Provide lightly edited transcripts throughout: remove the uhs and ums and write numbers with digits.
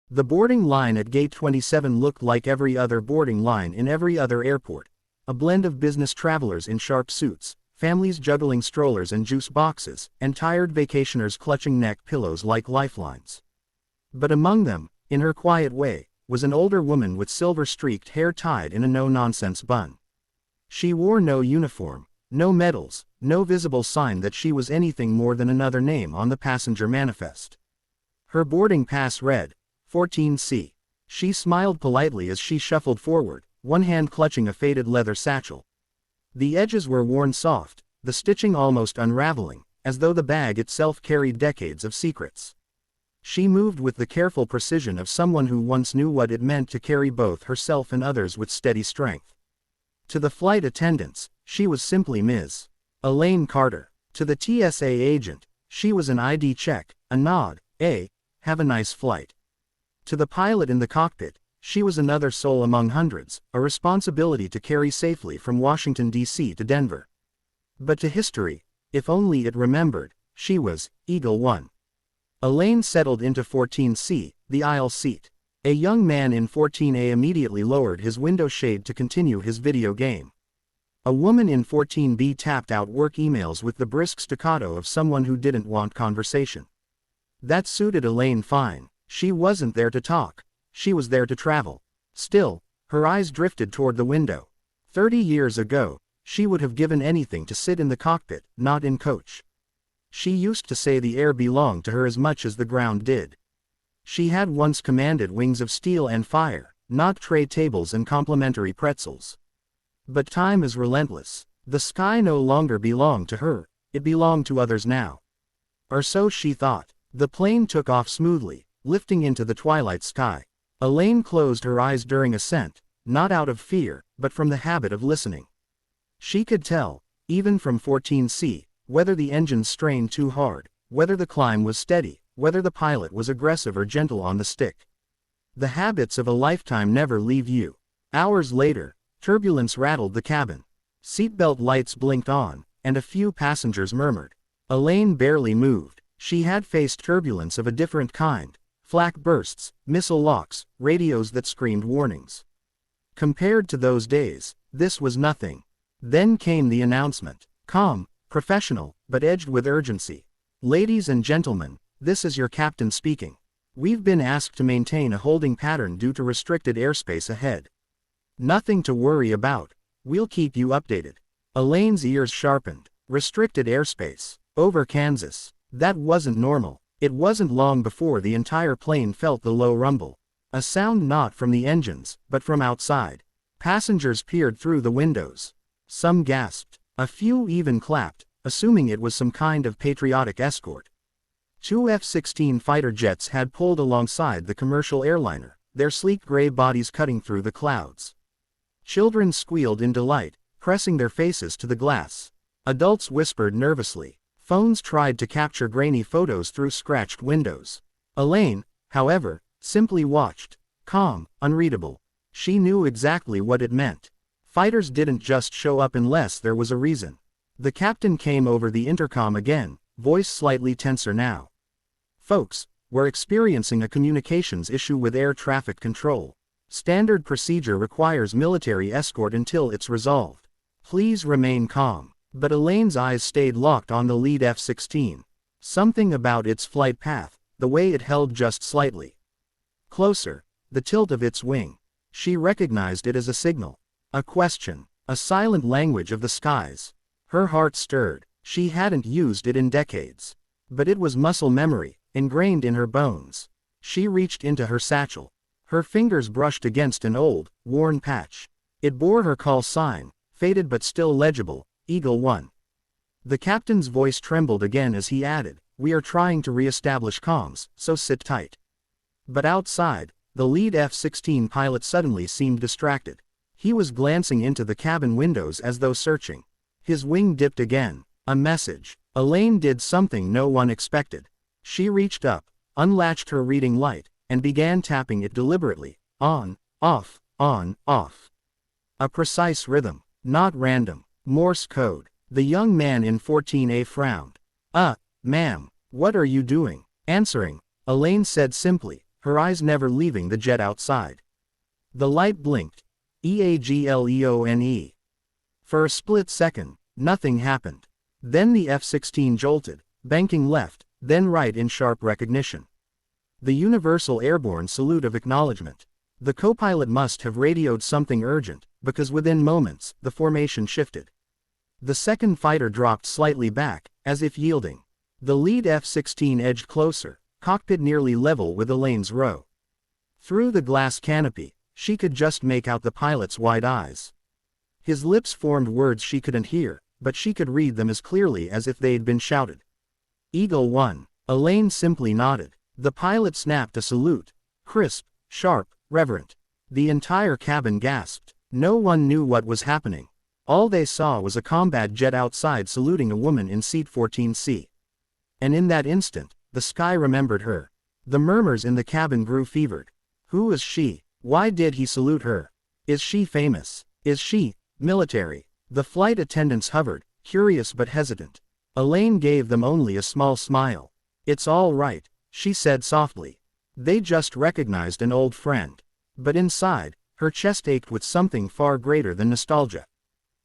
The boarding line at Gate 27 looked like every other boarding line in every other airport, a blend of business travelers in sharp suits, families juggling strollers and juice boxes, and tired vacationers clutching neck pillows like lifelines. But among them, in her quiet way, was an older woman with silver-streaked hair tied in a no-nonsense bun. She wore no uniform, no medals, no visible sign that she was anything more than another name on the passenger manifest. Her boarding pass read, 14C. She smiled politely as she shuffled forward, one hand clutching a faded leather satchel. The edges were worn soft, the stitching almost unraveling, as though the bag itself carried decades of secrets. She moved with the careful precision of someone who once knew what it meant to carry both herself and others with steady strength. To the flight attendants, she was simply Ms. Elaine Carter. To the TSA agent, she was an ID check, a nod, have a nice flight. To the pilot in the cockpit, she was another soul among hundreds, a responsibility to carry safely from Washington, D.C. to Denver. But to history, if only it remembered, she was Eagle One. Elaine settled into 14C, the aisle seat. A young man in 14A immediately lowered his window shade to continue his video game. A woman in 14B tapped out work emails with the brisk staccato of someone who didn't want conversation. That suited Elaine fine. She wasn't there to talk. She was there to travel. Still, her eyes drifted toward the window. 30 years ago, she would have given anything to sit in the cockpit, not in coach. She used to say the air belonged to her as much as the ground did. She had once commanded wings of steel and fire, not tray tables and complimentary pretzels. But time is relentless. The sky no longer belonged to her, it belonged to others now. Or so she thought. The plane took off smoothly, lifting into the twilight sky. Elaine closed her eyes during ascent, not out of fear, but from the habit of listening. She could tell, even from 14C, whether the engines strained too hard, whether the climb was steady, whether the pilot was aggressive or gentle on the stick. The habits of a lifetime never leave you. Hours later, turbulence rattled the cabin. Seatbelt lights blinked on, and a few passengers murmured. Elaine barely moved. She had faced turbulence of a different kind. Flak bursts, missile locks, radios that screamed warnings. Compared to those days, this was nothing. Then came the announcement. Calm, professional, but edged with urgency. Ladies and gentlemen, this is your captain speaking. We've been asked to maintain a holding pattern due to restricted airspace ahead. Nothing to worry about. We'll keep you updated. Elaine's ears sharpened. Restricted airspace. Over Kansas. That wasn't normal. It wasn't long before the entire plane felt the low rumble. A sound not from the engines, but from outside. Passengers peered through the windows. Some gasped. A few even clapped, assuming it was some kind of patriotic escort. 2 F-16 fighter jets had pulled alongside the commercial airliner, their sleek gray bodies cutting through the clouds. Children squealed in delight, pressing their faces to the glass. Adults whispered nervously. Phones tried to capture grainy photos through scratched windows. Elaine, however, simply watched. Calm, unreadable. She knew exactly what it meant. Fighters didn't just show up unless there was a reason. The captain came over the intercom again, voice slightly tenser now. Folks, we're experiencing a communications issue with air traffic control. Standard procedure requires military escort until it's resolved. Please remain calm. But Elaine's eyes stayed locked on the lead F-16. Something about its flight path, the way it held just slightly closer, the tilt of its wing. She recognized it as a signal. A question. A silent language of the skies. Her heart stirred. She hadn't used it in decades. But it was muscle memory, ingrained in her bones. She reached into her satchel. Her fingers brushed against an old, worn patch. It bore her call sign, faded but still legible. Eagle One. The captain's voice trembled again as he added, "We are trying to re-establish comms, so sit tight." But outside, the lead F-16 pilot suddenly seemed distracted. He was glancing into the cabin windows as though searching. His wing dipped again. A message. Elaine did something no one expected. She reached up, unlatched her reading light, and began tapping it deliberately. On, off, on, off. A precise rhythm, not random. Morse code. The young man in 14A frowned. Ma'am, what are you doing?" Answering, Elaine said simply, her eyes never leaving the jet outside. The light blinked. EAGLEONE. For a split second, nothing happened. Then the F-16 jolted, banking left, then right in sharp recognition. The universal airborne salute of acknowledgement. The co-pilot must have radioed something urgent, because within moments, the formation shifted. The second fighter dropped slightly back, as if yielding. The lead F-16 edged closer, cockpit nearly level with Elaine's row. Through the glass canopy, she could just make out the pilot's wide eyes. His lips formed words she couldn't hear, but she could read them as clearly as if they'd been shouted. Eagle 1. Elaine simply nodded. The pilot snapped a salute. Crisp, sharp, reverent. The entire cabin gasped. No one knew what was happening. All they saw was a combat jet outside saluting a woman in seat 14C. And in that instant, the sky remembered her. The murmurs in the cabin grew fevered. Who is she? Why did he salute her? Is she famous? Is she military? The flight attendants hovered, curious but hesitant. Elaine gave them only a small smile. It's all right, she said softly. They just recognized an old friend. But inside, her chest ached with something far greater than nostalgia.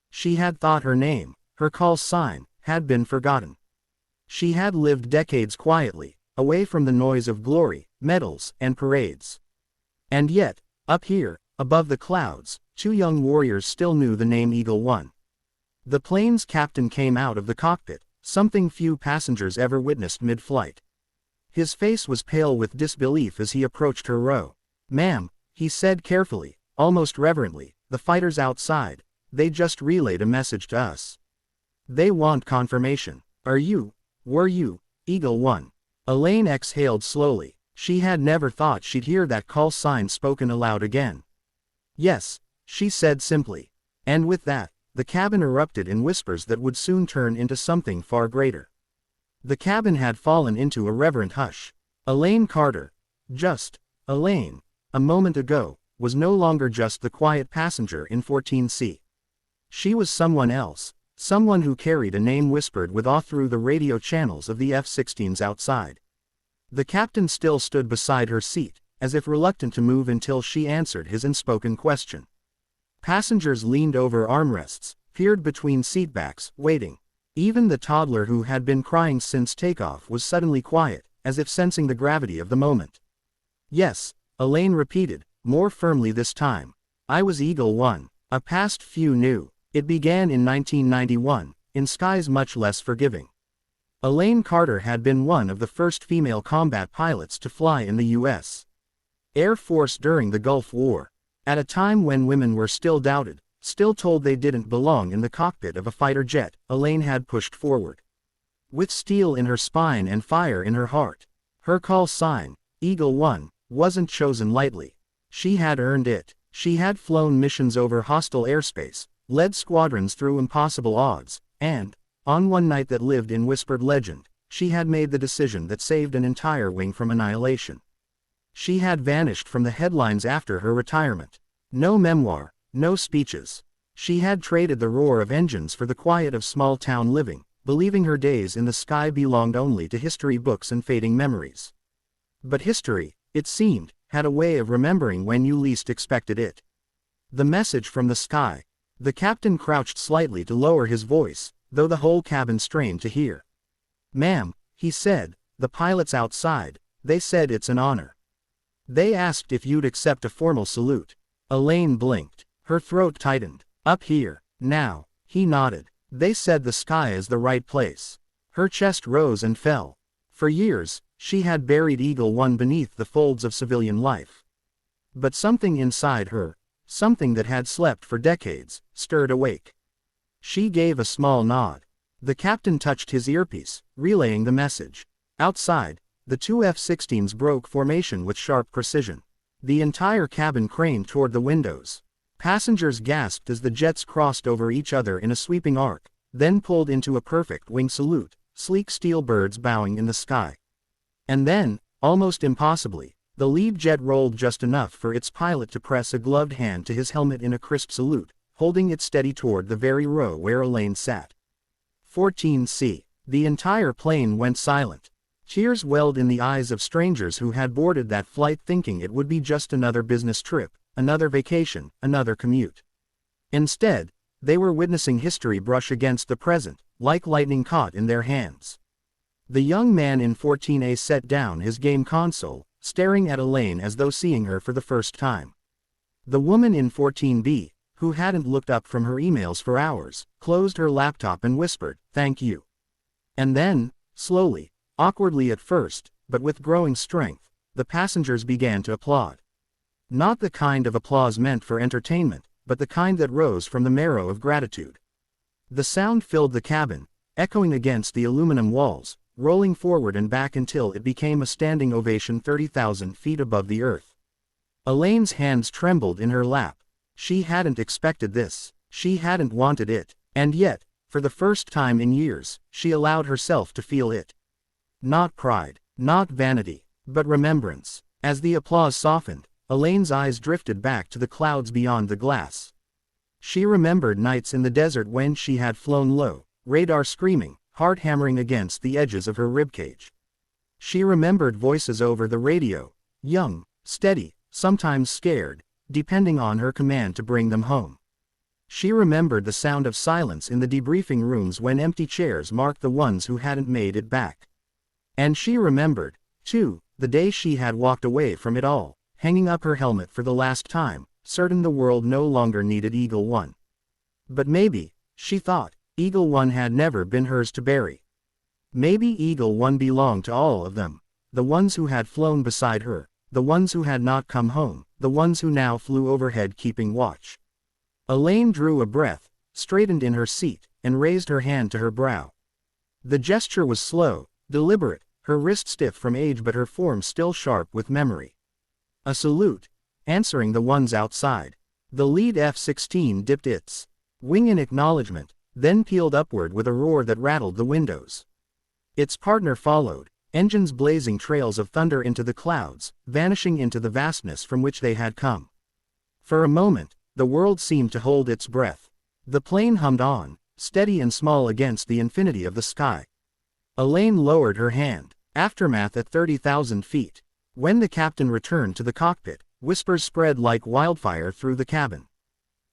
She had thought her name, her call sign, had been forgotten. She had lived decades quietly, away from the noise of glory, medals, and parades. And yet, up here, above the clouds, two young warriors still knew the name Eagle 1. The plane's captain came out of the cockpit, something few passengers ever witnessed mid-flight. His face was pale with disbelief as he approached her row. "Ma'am," he said carefully, almost reverently, "the fighters outside, they just relayed a message to us. They want confirmation. Were you, Eagle 1? Elaine exhaled slowly. She had never thought she'd hear that call sign spoken aloud again. "Yes," she said simply. And with that, the cabin erupted in whispers that would soon turn into something far greater. The cabin had fallen into a reverent hush. Elaine Carter, just Elaine, a moment ago, was no longer just the quiet passenger in 14C. She was someone else, someone who carried a name whispered with awe through the radio channels of the F-16s outside. The captain still stood beside her seat, as if reluctant to move until she answered his unspoken question. Passengers leaned over armrests, peered between seatbacks, waiting. Even the toddler who had been crying since takeoff was suddenly quiet, as if sensing the gravity of the moment. "Yes," Elaine repeated, more firmly this time. "I was Eagle 1, a past few knew. It began in 1991, in skies much less forgiving." Elaine Carter had been one of the first female combat pilots to fly in the U.S. Air Force during the Gulf War. At a time when women were still doubted, still told they didn't belong in the cockpit of a fighter jet, Elaine had pushed forward. With steel in her spine and fire in her heart. Her call sign, Eagle 1, wasn't chosen lightly. She had earned it. She had flown missions over hostile airspace, led squadrons through impossible odds, and, on one night that lived in whispered legend, she had made the decision that saved an entire wing from annihilation. She had vanished from the headlines after her retirement. No memoir, no speeches. She had traded the roar of engines for the quiet of small-town living, believing her days in the sky belonged only to history books and fading memories. But history, it seemed, had a way of remembering when you least expected it. The message from the sky. The captain crouched slightly to lower his voice, though the whole cabin strained to hear. "Ma'am," he said, "the pilots outside, they said it's an honor. They asked if you'd accept a formal salute." Elaine blinked. Her throat tightened. "Up here, now," he nodded. "They said the sky is the right place." Her chest rose and fell. For years, she had buried Eagle 1 beneath the folds of civilian life. But something inside her, something that had slept for decades, stirred awake. She gave a small nod. The captain touched his earpiece, relaying the message. Outside, the two F-16s broke formation with sharp precision. The entire cabin craned toward the windows. Passengers gasped as the jets crossed over each other in a sweeping arc, then pulled into a perfect wing salute, sleek steel birds bowing in the sky. And then, almost impossibly, the lead jet rolled just enough for its pilot to press a gloved hand to his helmet in a crisp salute, holding it steady toward the very row where Elaine sat. 14C. The entire plane went silent. Tears welled in the eyes of strangers who had boarded that flight thinking it would be just another business trip, another vacation, another commute. Instead, they were witnessing history brush against the present, like lightning caught in their hands. The young man in 14A set down his game console, staring at Elaine as though seeing her for the first time. The woman in 14B, who hadn't looked up from her emails for hours, closed her laptop and whispered, "Thank you." And then, slowly, awkwardly at first, but with growing strength, the passengers began to applaud. Not the kind of applause meant for entertainment, but the kind that rose from the marrow of gratitude. The sound filled the cabin, echoing against the aluminum walls, rolling forward and back until it became a standing ovation 30,000 feet above the earth. Elaine's hands trembled in her lap. She hadn't expected this. She hadn't wanted it. And yet, for the first time in years, she allowed herself to feel it. Not pride, not vanity, but remembrance. As the applause softened, Elaine's eyes drifted back to the clouds beyond the glass. She remembered nights in the desert when she had flown low, radar screaming, heart hammering against the edges of her ribcage. She remembered voices over the radio, young, steady, sometimes scared, depending on her command to bring them home. She remembered the sound of silence in the debriefing rooms when empty chairs marked the ones who hadn't made it back. And she remembered, too, the day she had walked away from it all, hanging up her helmet for the last time, certain the world no longer needed Eagle One. But maybe, she thought, Eagle One had never been hers to bury. Maybe Eagle One belonged to all of them, the ones who had flown beside her, the ones who had not come home, the ones who now flew overhead keeping watch. Elaine drew a breath, straightened in her seat, and raised her hand to her brow. The gesture was slow, deliberate, her wrist stiff from age but her form still sharp with memory. A salute, answering the ones outside. The lead F-16 dipped its wing in acknowledgement, then peeled upward with a roar that rattled the windows. Its partner followed, engines blazing trails of thunder into the clouds, vanishing into the vastness from which they had come. For a moment, the world seemed to hold its breath. The plane hummed on, steady and small against the infinity of the sky. Elaine lowered her hand. Aftermath at 30,000 feet. When the captain returned to the cockpit, whispers spread like wildfire through the cabin.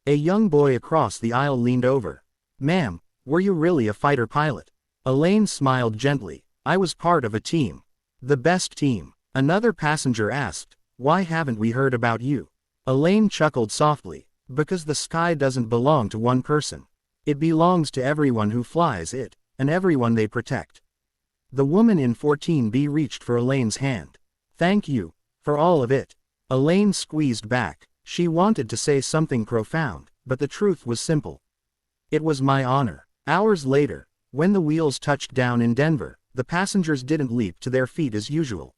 A young boy across the aisle leaned over. "Ma'am, were you really a fighter pilot?" Elaine smiled gently. "I was part of a team. The best team." Another passenger asked, "Why haven't we heard about you?" Elaine chuckled softly. "Because the sky doesn't belong to one person. It belongs to everyone who flies it, and everyone they protect." The woman in 14B reached for Elaine's hand. "Thank you, for all of it." Elaine squeezed back. She wanted to say something profound, but the truth was simple. "It was my honor." Hours later, when the wheels touched down in Denver, the passengers didn't leap to their feet as usual.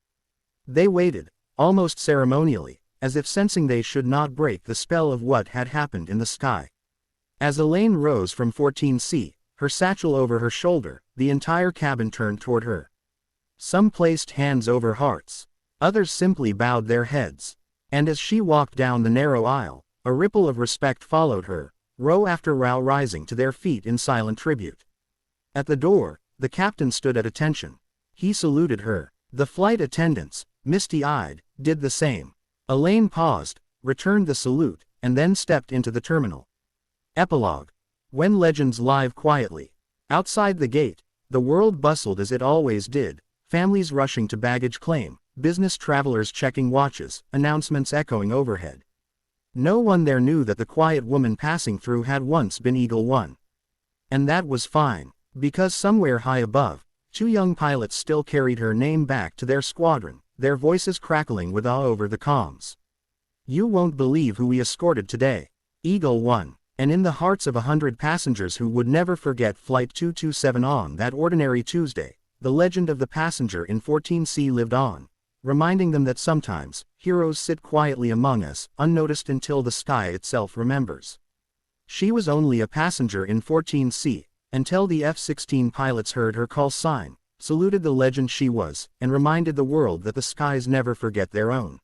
They waited, almost ceremonially, as if sensing they should not break the spell of what had happened in the sky. As Elaine rose from 14C, her satchel over her shoulder, the entire cabin turned toward her. Some placed hands over hearts. Others simply bowed their heads. And as she walked down the narrow aisle, a ripple of respect followed her, row after row rising to their feet in silent tribute. At the door, the captain stood at attention. He saluted her. The flight attendants, misty-eyed, did the same. Elaine paused, returned the salute, and then stepped into the terminal. Epilogue. When legends live quietly. Outside the gate, the world bustled as it always did, families rushing to baggage claim, business travelers checking watches, announcements echoing overhead. No one there knew that the quiet woman passing through had once been Eagle One. And that was fine, because somewhere high above, two young pilots still carried her name back to their squadron, their voices crackling with awe over the comms. "You won't believe who we escorted today. Eagle One." And in the hearts of 100 passengers who would never forget Flight 227 on that ordinary Tuesday, the legend of the passenger in 14C lived on, reminding them that sometimes, heroes sit quietly among us, unnoticed until the sky itself remembers. She was only a passenger in 14C, until the F-16 pilots heard her call sign, saluted the legend she was, and reminded the world that the skies never forget their own.